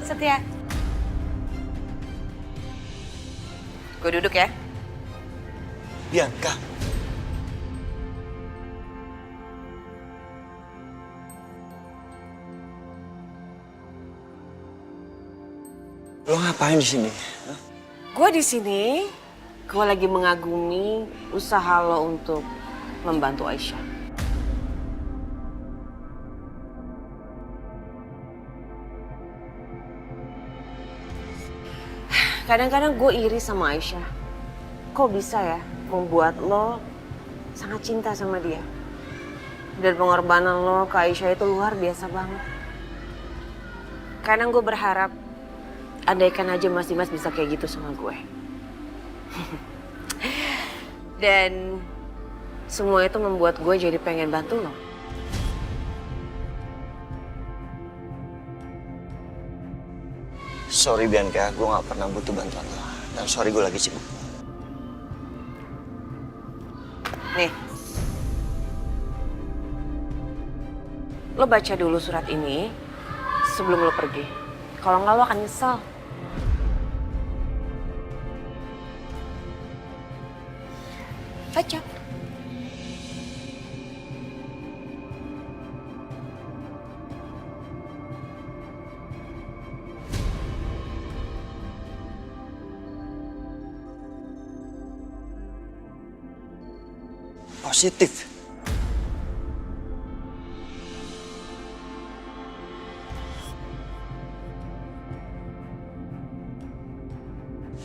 Setia. Gue duduk ya. Bianca. Lo ngapain di sini? Hah? Gue di sini, gue lagi mengagumi usaha lo untuk membantu Aisyah. Kadang-kadang gue iri sama Aisyah. Kok bisa ya membuat lo sangat cinta sama dia? Dan pengorbanan lo ke Aisyah itu luar biasa banget. Kadang gue berharap, andaikan aja Mas Dimas bisa kayak gitu sama gue. Dan semua itu membuat gue jadi pengen bantu lo. Sorry Bianca, gue gak pernah butuh bantuan lo. Dan sorry gue lagi sibuk. Nih, lo baca dulu surat ini sebelum lo pergi. Kalau nggak lo akan nyesel. Baca. Positif.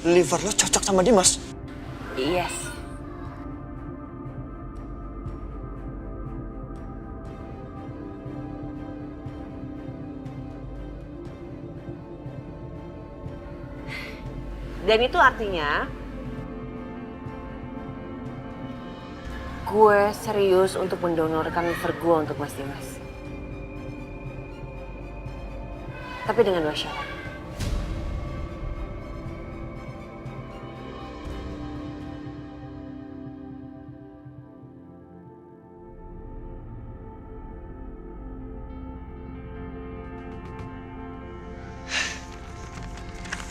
Liver lo cocok sama Dimas. Yes. Dan itu artinya gue serius untuk mendonorkan liver gue untuk Mas Dimas. Tapi dengan dua syarat.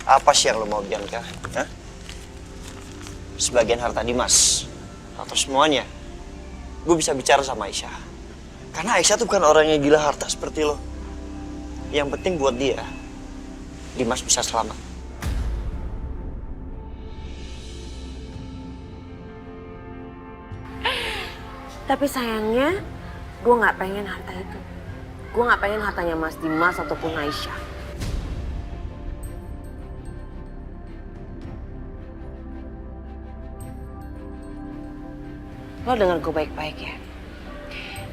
Apa sih yang lo mau Bianca? Hah? Sebagian harta Dimas? Atau semuanya? Gue bisa bicara sama Aisyah. Karena Aisyah tuh bukan orang yang gila harta seperti lo. Yang penting buat dia, Dimas bisa selamat. Tapi sayangnya, gue nggak pengen harta itu. Gue nggak pengen hartanya Mas Dimas ataupun Aisyah. Lo dengar gue baik-baik ya.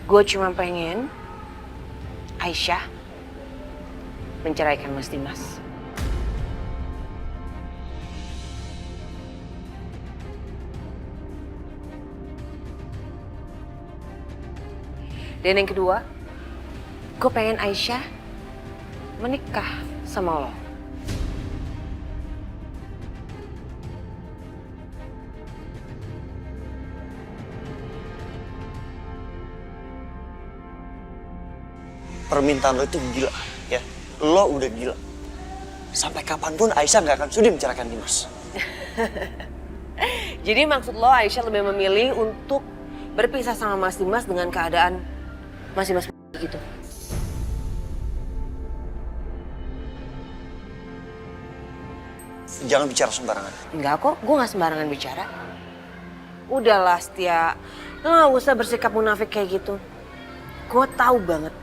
Gue cuma pengen Aisyah menceraikan Mas Dimas. Dan yang kedua, gue pengen Aisyah menikah sama lo. Permintaan lo itu gila, ya. Lo udah gila. Sampai kapanpun Aisyah nggak akan sudi menceraikan Dimas. Jadi maksud lo Aisyah lebih memilih untuk berpisah sama Mas Dimas dengan keadaan Mas Dimas gitu? Jangan bicara sembarangan. Enggak kok, gue nggak sembarangan bicara. Udahlah Setia, lo nggak usah bersikap munafik kayak gitu. Gue tahu banget,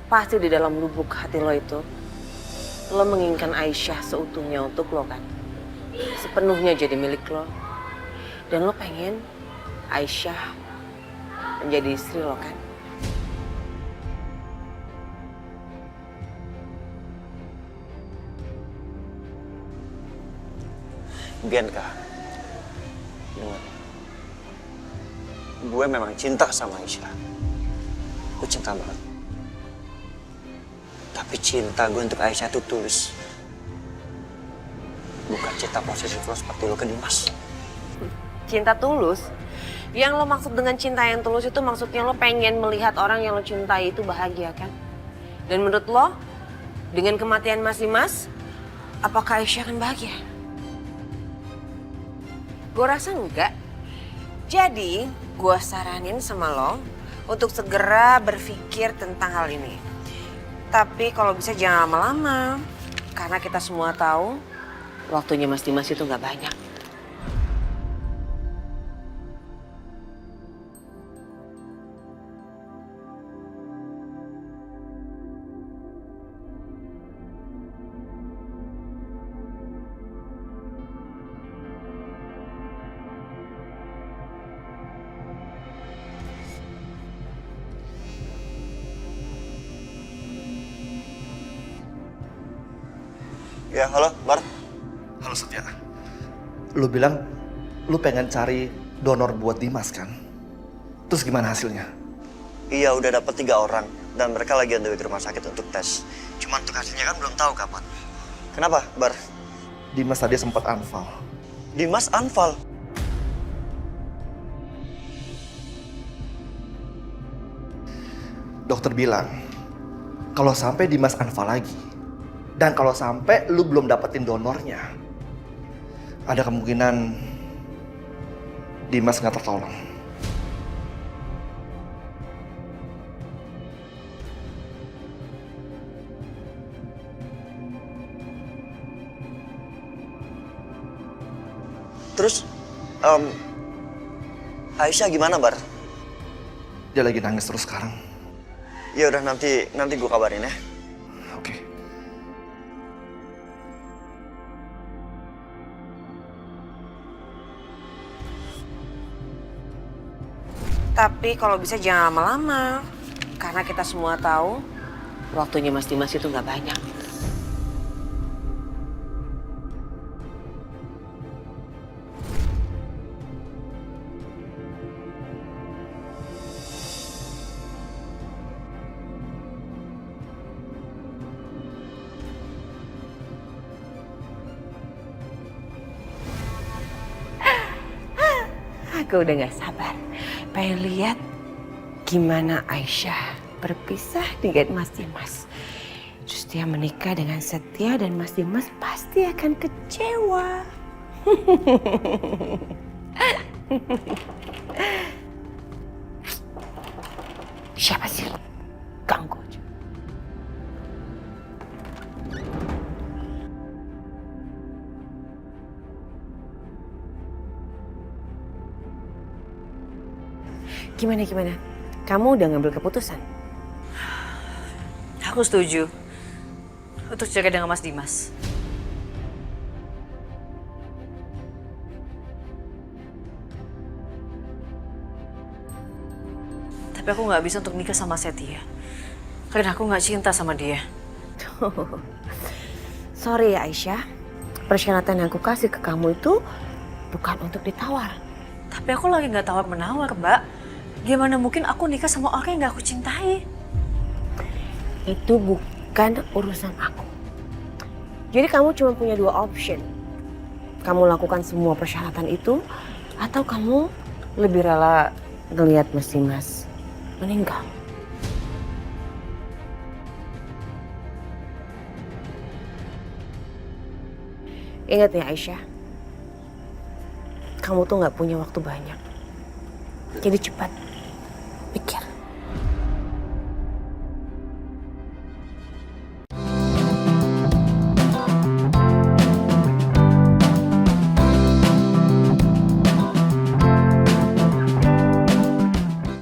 pasti di dalam lubuk hati lo itu, lo menginginkan Aisyah seutuhnya untuk lo kan. Sepenuhnya jadi milik lo. Dan lo pengen Aisyah menjadi istri lo kan. Bianca, dengar. Gue memang cinta sama Aisyah. Gue cinta banget. Tapi cinta gue untuk Aisyah itu tulus. Bukan cinta posesif lo seperti lo ke Dimas. Cinta tulus? Yang lo maksud dengan cinta yang tulus itu maksudnya lo pengen melihat orang yang lo cintai itu bahagia kan? Dan menurut lo, Dengan kematian Mas Dimas, apakah Aisyah akan bahagia? Gue rasa enggak. Jadi, gue saranin sama lo untuk segera berpikir tentang hal ini. Tapi kalau bisa jangan lama-lama. Karena kita semua tahu waktunya Mas Dimas itu nggak banyak. Ya, halo, Bar. Halo Setia, lu bilang lu pengen cari donor buat Dimas kan? Terus gimana hasilnya? Iya, udah dapet 3 orang. Dan mereka lagi on the way ke rumah sakit untuk tes. Cuman untuk hasilnya kan belum tahu kapan. Kenapa, Bar? Dimas tadi sempat anfal. Dimas anfal. Dokter bilang, kalau sampai Dimas anfal lagi, dan kalau sampai lu belum dapetin donornya, ada kemungkinan Dimas nggak tertolong. Terus, Aisyah gimana, Bar? Dia lagi nangis terus sekarang. Ya udah, nanti gue kabarin ya. Oke. Tapi kalau bisa jangan lama-lama. Karena kita semua tahu waktunya Mas Dimas itu nggak banyak. Aku udah gak sabar. Pengen lihat gimana Aisyah berpisah dengan Mas Dimas. Terus dia menikah dengan Setia dan Mas Dimas pasti akan kecewa. Siapa sih? Ganggu aja. Gimana? Kamu udah ngambil keputusan? Aku setuju untuk cerai dengan Mas Dimas. Tapi aku nggak bisa untuk nikah sama Setia. Karena aku nggak cinta sama dia. Sorry ya Aisyah, persyaratan yang aku kasih ke kamu itu bukan untuk ditawar. Tapi aku lagi nggak tawar-menawar, Mbak. Gimana mungkin aku nikah sama orang yang nggak aku cintai? Itu bukan urusan aku. Jadi kamu cuma punya 2 option. Kamu lakukan semua persyaratan itu, atau kamu lebih rela ngelihat Mas Dimas meninggal. Ingat ya Aisyah, kamu tuh nggak punya waktu banyak. Jadi cepat.